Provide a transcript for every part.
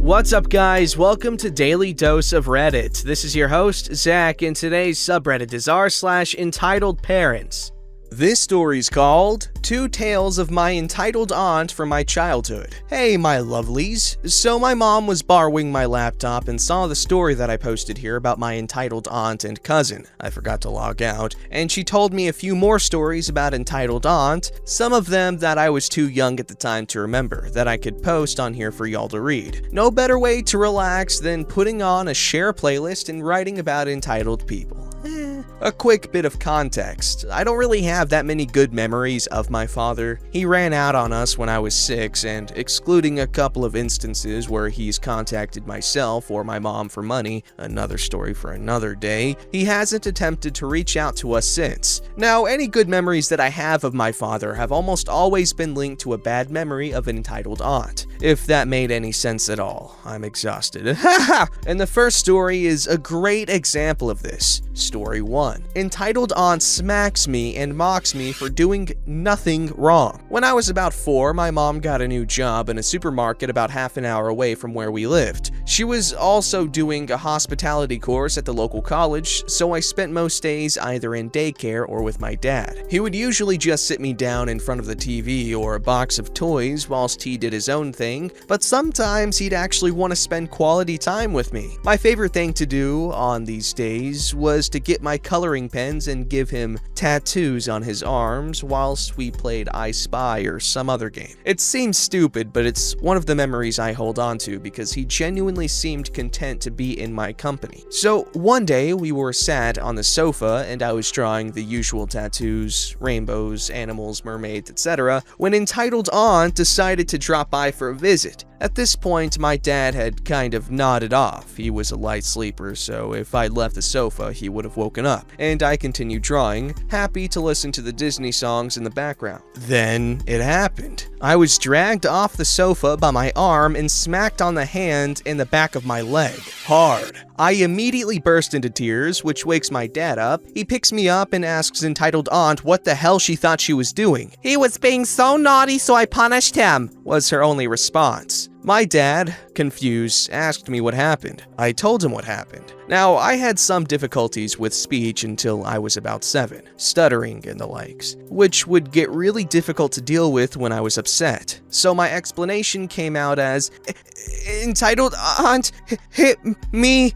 What's up, guys? Welcome to Daily Dose of Reddit. This is your host, Zach, and today's subreddit is r/EntitledParents. This story's called Two Tales of My Entitled Aunt from My Childhood. Hey, my lovelies. So my mom was borrowing my laptop and saw the story that I posted here about my entitled aunt and cousin. I forgot to log out, and she told me a few more stories about entitled aunt, some of them that I was too young at the time to remember, that I could post on here for y'all to read. No better way to relax than putting on a share playlist and writing about entitled people. A quick bit of context. I don't really have that many good memories of my father. He ran out on us when I was 6, and excluding a couple of instances where he's contacted myself or my mom for money, another story for another day, he hasn't attempted to reach out to us since. Now, any good memories that I have of my father have almost always been linked to a bad memory of an entitled aunt. If that made any sense at all. I'm exhausted. And the first story is a great example of this. Story 1. Entitled aunt smacks me and mocks me for doing nothing wrong. When I was about 4, my mom got a new job in a supermarket about half an hour away from where we lived. She was also doing a hospitality course at the local college, so I spent most days either in daycare or with my dad. He would usually just sit me down in front of the TV or a box of toys whilst he did his own thing, but sometimes he'd actually want to spend quality time with me. My favorite thing to do on these days was to get my coloring pens and give him tattoos on his arms whilst we played I Spy or some other game. It seems stupid, but it's one of the memories I hold on to because he genuinely seemed content to be in my company. So one day we were sat on the sofa and I was drawing the usual tattoos, rainbows, animals, mermaids, etc. when entitled aunt decided to drop by for a visit. At this point, my dad had kind of nodded off. He was a light sleeper, so if I'd left the sofa, he would have woken up. And I continued drawing, happy to listen to the Disney songs in the background. Then it happened. I was dragged off the sofa by my arm and smacked on the hand and the back of my leg. Hard. I immediately burst into tears, which wakes my dad up. He picks me up and asks entitled aunt what the hell she thought she was doing. "He was being so naughty, so I punished him," was her only response. My dad, confused, asked me what happened. I told him what happened. Now, I had some difficulties with speech until I was about 7, stuttering and the likes, which would get really difficult to deal with when I was upset. So my explanation came out as, "Entitled aunt hit me.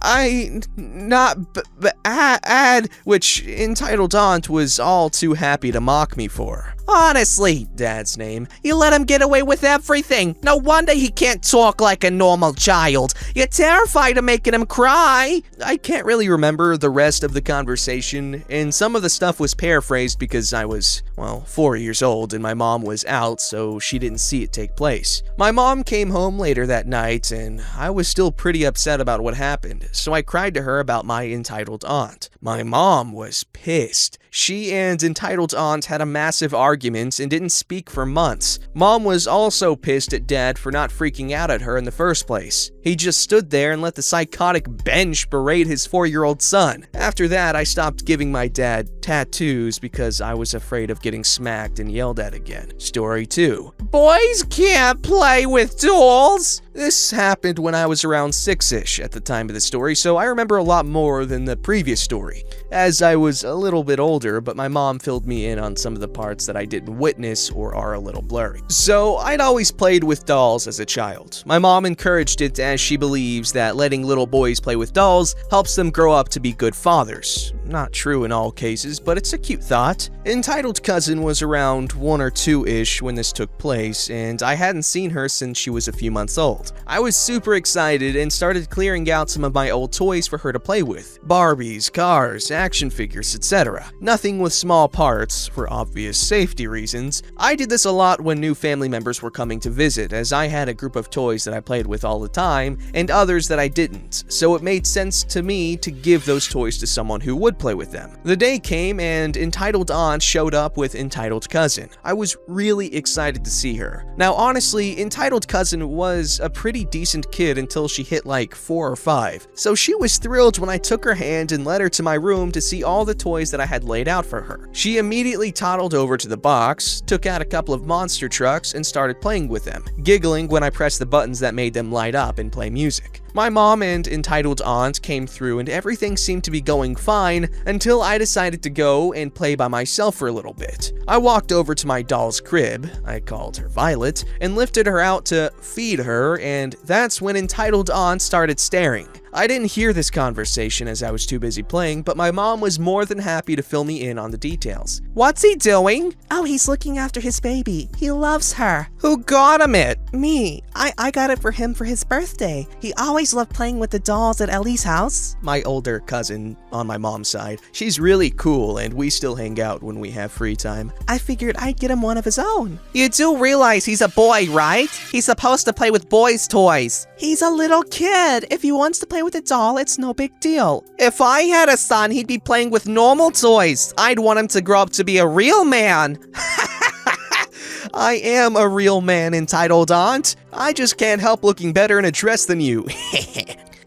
I not bad," which entitled aunt was all too happy to mock me for. "Honestly," Dad's name, "you let him get away with everything. No wonder he can't talk like a normal child. You're terrified of making him cry." I can't really remember the rest of the conversation, and some of the stuff was paraphrased because I was, 4 years old and my mom was out, so she didn't see it take place. My mom came home later that night, and I was still pretty upset about what happened, so I cried to her about my entitled aunt. My mom was pissed. She and entitled aunt had a massive argument and didn't speak for months. Mom was also pissed at Dad for not freaking out at her in the first place. He just stood there and let the psychotic bench berate his 4-year-old son. After that, I stopped giving my dad tattoos because I was afraid of getting smacked and yelled at again. Story 2. Boys can't play with dolls. This happened when I was around 6-ish at the time of the story, so I remember a lot more than the previous story, as I was a little bit older, but my mom filled me in on some of the parts that I didn't witness or are a little blurry. So I'd always played with dolls as a child. My mom encouraged it as she believes that letting little boys play with dolls helps them grow up to be good fathers. Not true in all cases, but it's a cute thought. Entitled cousin was around 1 or 2-ish when this took place, and I hadn't seen her since she was a few months old. I was super excited and started clearing out some of my old toys for her to play with. Barbies, cars, action figures, etc. Nothing with small parts, for obvious safety reasons. I did this a lot when new family members were coming to visit, as I had a group of toys that I played with all the time, and others that I didn't, so it made sense to me to give those toys to someone who would play with them. The day came came and entitled aunt showed up with entitled cousin. I was really excited to see her. Now honestly, entitled cousin was a pretty decent kid until she hit like 4 or 5, so she was thrilled when I took her hand and led her to my room to see all the toys that I had laid out for her. She immediately toddled over to the box, took out a couple of monster trucks, and started playing with them, giggling when I pressed the buttons that made them light up and play music. My mom and entitled aunt came through and everything seemed to be going fine until I decided to go and play by myself for a little bit. I walked over to my doll's crib, I called her Violet, and lifted her out to feed her, and that's when entitled aunt started staring. I didn't hear this conversation as I was too busy playing, but my mom was more than happy to fill me in on the details. What's he doing? Oh, he's looking after his baby. He loves her. Who got him it? Me. I got it for him for his birthday. He always loved playing with the dolls at Ellie's house. My older cousin on my mom's side. She's really cool and we still hang out when we have free time. I figured I'd get him one of his own. You do realize he's a boy, right? He's supposed to play with boys' toys. He's a little kid. If he wants to play with a doll, it's no big deal. If I had a son, he'd be playing with normal toys. I'd want him to grow up to be a real man. I am a real man, entitled aunt. I just can't help looking better in a dress than you.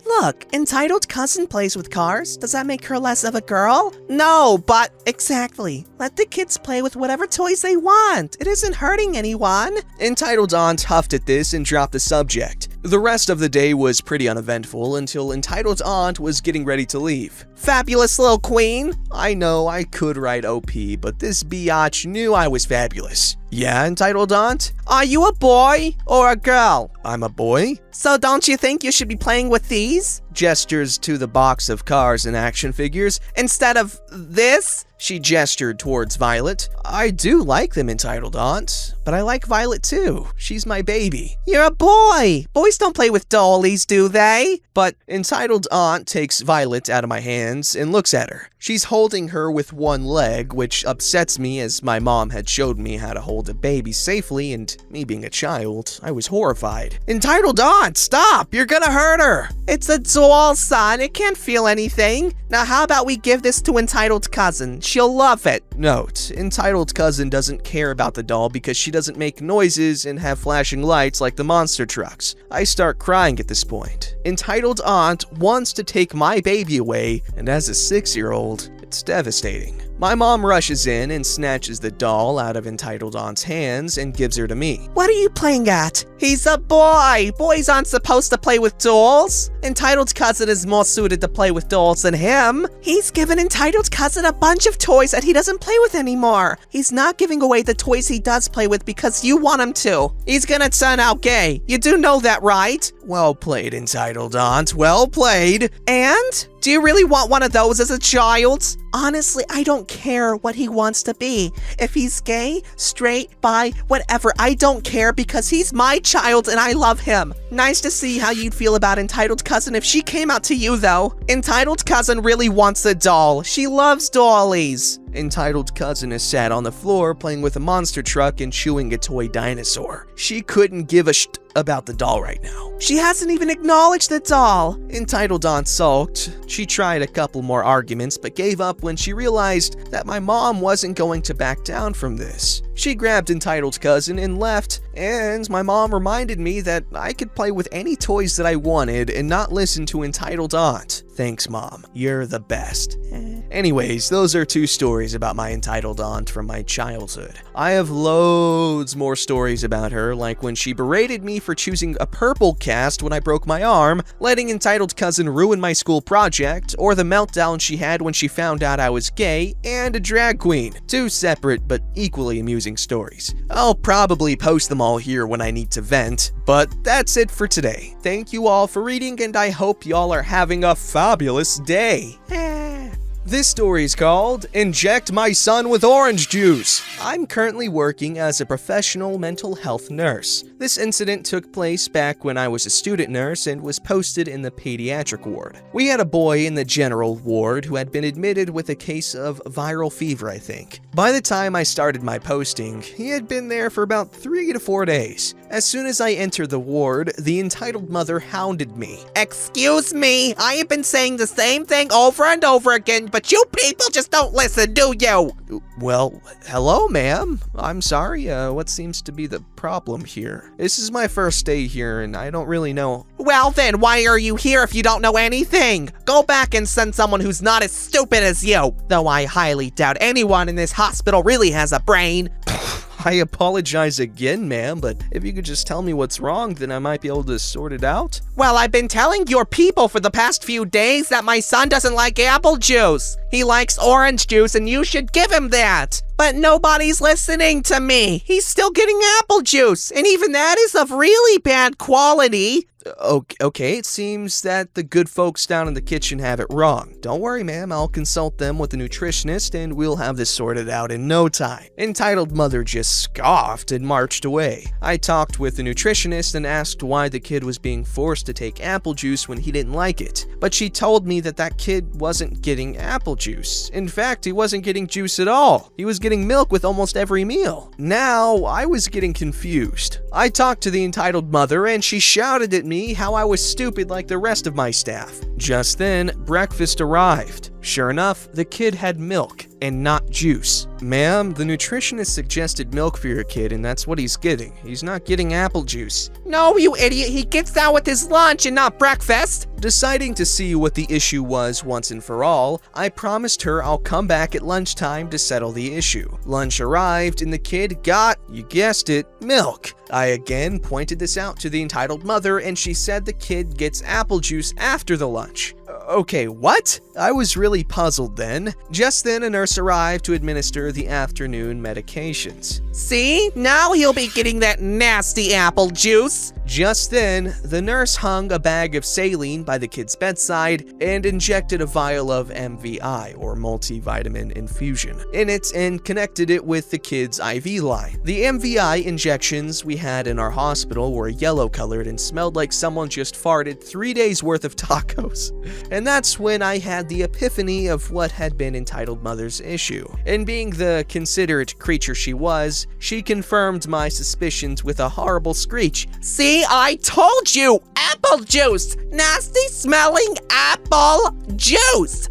Look, entitled cousin plays with cars. Does that make her less of a girl? No, but... Exactly. Let the kids play with whatever toys they want. It isn't hurting anyone. Entitled aunt huffed at this and dropped the subject. The rest of the day was pretty uneventful until entitled aunt was getting ready to leave. Fabulous little queen. I know I could write OP, but this biatch knew I was fabulous. Yeah, entitled aunt? Are you a boy or a girl? I'm a boy. So don't you think you should be playing with these? Gestures to the box of cars and action figures. Instead of this? She gestured towards Violet. I do like them, entitled aunt, but I like Violet too. She's my baby. You're a boy. Boys don't play with dollies, do they? But entitled aunt takes Violet out of my hands and looks at her. She's holding her with one leg, which upsets me as my mom had showed me how to hold a baby safely, and me being a child, I was horrified. Entitled aunt, stop! You're gonna hurt her! It's a doll, son. It can't feel anything. Now how about we give this to entitled cousin? She'll love it. Note, entitled cousin doesn't care about the doll because she doesn't make noises and have flashing lights like the monster trucks. I start crying at this point. Entitled aunt wants to take my baby away, and as a 6-year-old, it's devastating. My mom rushes in and snatches the doll out of entitled aunt's hands and gives her to me. What are you playing at? He's a boy. Boys aren't supposed to play with dolls. Entitled cousin is more suited to play with dolls than him. He's given entitled cousin a bunch of toys that he doesn't play with anymore. He's not giving away the toys he does play with because you want him to. He's gonna turn out gay. You do know that, right? Well played, entitled aunt. Well played. And? Do you really want one of those as a child? Honestly, I don't care what he wants to be. If he's gay, straight, bi, whatever, I don't care because he's my child and I love him. Nice to see how you'd feel about entitled cousin if she came out to you, though. Entitled cousin really wants a doll. She loves dollies. Entitled cousin is sat on the floor playing with a monster truck and chewing a toy dinosaur. She couldn't give a shit about the doll right now. She hasn't even acknowledged the doll. Entitled aunt sulked. She tried a couple more arguments but gave up when she realized that my mom wasn't going to back down from this. She grabbed entitled cousin and left, and my mom reminded me that I could play with any toys that I wanted and not listen to entitled aunt. Thanks, Mom. You're the best. Anyways, those are 2 stories about my entitled aunt from my childhood. I have loads more stories about her, like when she berated me for choosing a purple cast when I broke my arm, letting entitled cousin ruin my school project, or the meltdown she had when she found out I was gay, and a drag queen. 2 separate but equally amusing stories. I'll probably post them all here when I need to vent, but that's it for today. Thank you all for reading, and I hope y'all are having a fabulous day. This story is called Inject My Son with Orange Juice. I'm currently working as a professional mental health nurse. This incident took place back when I was a student nurse and was posted in the pediatric ward. We had a boy in the general ward who had been admitted with a case of viral fever, I think. By the time I started my posting, he had been there for about 3 to 4 days. As soon as I entered the ward, the entitled mother hounded me. Excuse me, I have been saying the same thing over and over again, but but you people just don't listen, do you? Well, hello, ma'am. I'm sorry, what seems to be the problem here? This is my first day here, and I don't really know. Well then, why are you here if you don't know anything? Go back and send someone who's not as stupid as you. Though I highly doubt anyone in this hospital really has a brain. I apologize again, ma'am, but if you could just tell me what's wrong, then I might be able to sort it out. Well, I've been telling your people for the past few days that my son doesn't like apple juice. He likes orange juice, and you should give him that. But nobody's listening to me. He's still getting apple juice, and even that is of really bad quality. Okay, it seems that the good folks down in the kitchen have it wrong. Don't worry, ma'am, I'll consult them with a nutritionist and we'll have this sorted out in no time. Entitled mother just scoffed and marched away. I talked with the nutritionist and asked why the kid was being forced to take apple juice when he didn't like it. But she told me that that kid wasn't getting apple juice. In fact, he wasn't getting juice at all. He was getting milk with almost every meal. Now, I was getting confused. I talked to the entitled mother and she shouted at me how I was stupid like the rest of my staff. Just then, breakfast arrived. Sure enough, the kid had milk and not juice. Ma'am, the nutritionist suggested milk for your kid and that's what he's getting. He's not getting apple juice. No, you idiot, he gets that with his lunch and not breakfast. Deciding to see what the issue was once and for all, I promised her I'll come back at lunchtime to settle the issue. Lunch arrived and the kid got, you guessed it, milk. I again pointed this out to the entitled mother and she said the kid gets apple juice after the lunch. Okay, what? I was really puzzled then. Just then, a nurse arrived to administer the afternoon medications. See? Now he'll be getting that nasty apple juice. Just then, the nurse hung a bag of saline by the kid's bedside and injected a vial of MVI, or multivitamin infusion, in it and connected it with the kid's IV line. The MVI injections we had in our hospital were yellow-colored and smelled like someone just farted 3 days worth of tacos. And that's when I had the epiphany of what had been entitled mother's issue. And being the considerate creature she was, she confirmed my suspicions with a horrible screech. See, I told you! Apple juice! Nasty smelling apple juice!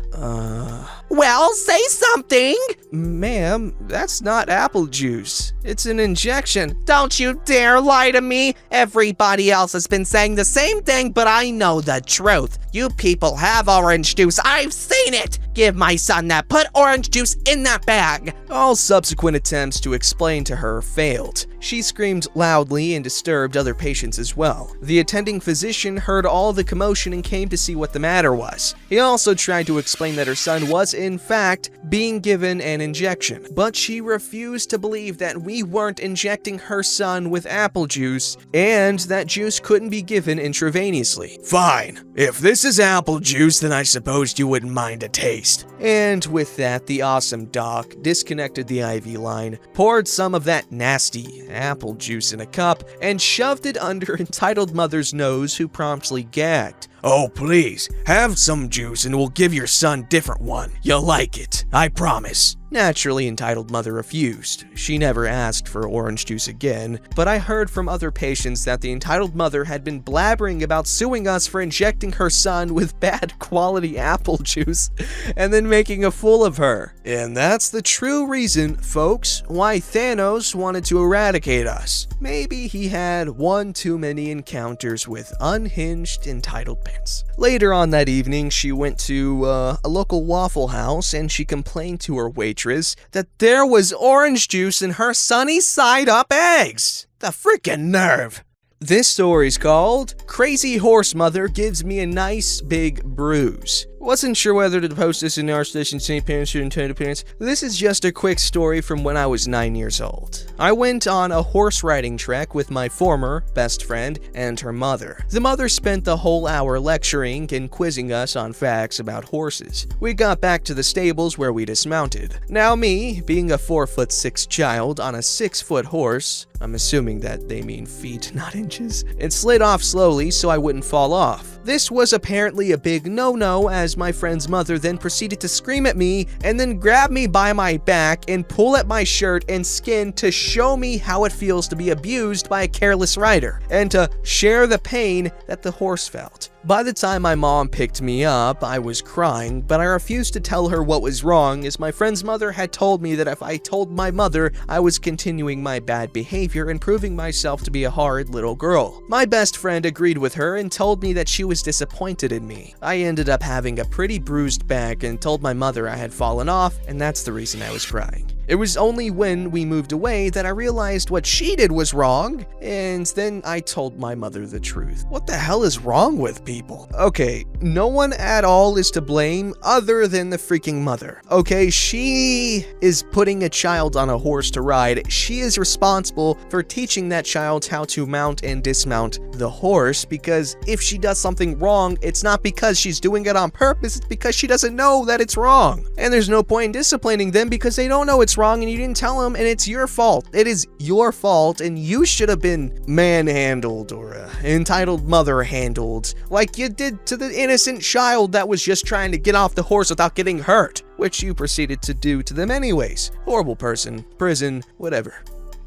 Well, say something! Ma'am, that's not apple juice. It's an injection. Don't you dare lie to me! Everybody else has been saying the same thing, but I know the truth. You people have orange juice. I've seen it! Give my son that. Put orange juice in that bag. All subsequent attempts to explain to her failed. She screamed loudly and disturbed other patients as well. The attending physician heard all the commotion and came to see what the matter was. He also tried to explain that her son was, in fact, being given an injection, but she refused to believe that we weren't injecting her son with apple juice and that juice couldn't be given intravenously. Fine. If this is apple juice, then I suppose you wouldn't mind a taste. And with that, the awesome doc disconnected the IV line, poured some of that nasty apple juice in a cup, and shoved it under entitled mother's nose, who promptly gagged. Oh, please, have some juice and we'll give your son different one. You'll like it, I promise. Naturally, entitled mother refused. She never asked for orange juice again, but I heard from other patients that the entitled mother had been blabbering about suing us for injecting her son with bad quality apple juice and then making a fool of her. And that's the true reason, folks, why Thanos wanted to eradicate us. Maybe he had one too many encounters with unhinged entitled parents. Later on that evening, she went to a local Waffle House and she complained to her waitress that there was orange juice in her sunny side up eggs. The freaking nerve. This story's called Crazy Horse Mother Gives Me a Nice Big Bruise. Wasn't sure whether to post this in our station St. Parents or Entitled Parents. This is just a quick story from when I was 9 years old. I went on a horse riding trek with my former best friend and her mother. The mother spent the whole hour lecturing and quizzing us on facts about horses. We got back to the stables where we dismounted. Now me, being a 4'6" child on a 6-foot horse, I'm assuming that they mean feet, not inches, it slid off slowly so I wouldn't fall off. This was apparently a big no-no, as my friend's mother then proceeded to scream at me and then grab me by my back and pull at my shirt and skin to show me how it feels to be abused by a careless rider and to share the pain that the horse felt. By the time my mom picked me up, I was crying, but I refused to tell her what was wrong, as my friend's mother had told me that if I told my mother, I was continuing my bad behavior and proving myself to be a horrid little girl. My best friend agreed with her and told me that she was disappointed in me. I ended up having a pretty bruised back and told my mother I had fallen off, and that's the reason I was crying. It was only when we moved away that I realized what she did was wrong, and then I told my mother the truth. What the hell is wrong with people? Okay, no one at all is to blame other than the freaking mother. Okay, she is putting a child on a horse to ride. She is responsible for teaching that child how to mount and dismount the horse, because if she does something wrong, it's not because she's doing it on purpose, it's because she doesn't know that it's wrong. And there's no point in disciplining them because they don't know it's wrong and you didn't tell them, and it's your fault. It is your fault, and you should have been manhandled or entitled mother handled like you did to the innocent child that was just trying to get off the horse without getting hurt, which you proceeded to do to them anyways. Horrible person, prison, whatever.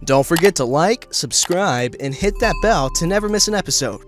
Don't forget to like, subscribe, and hit that bell to never miss an episode.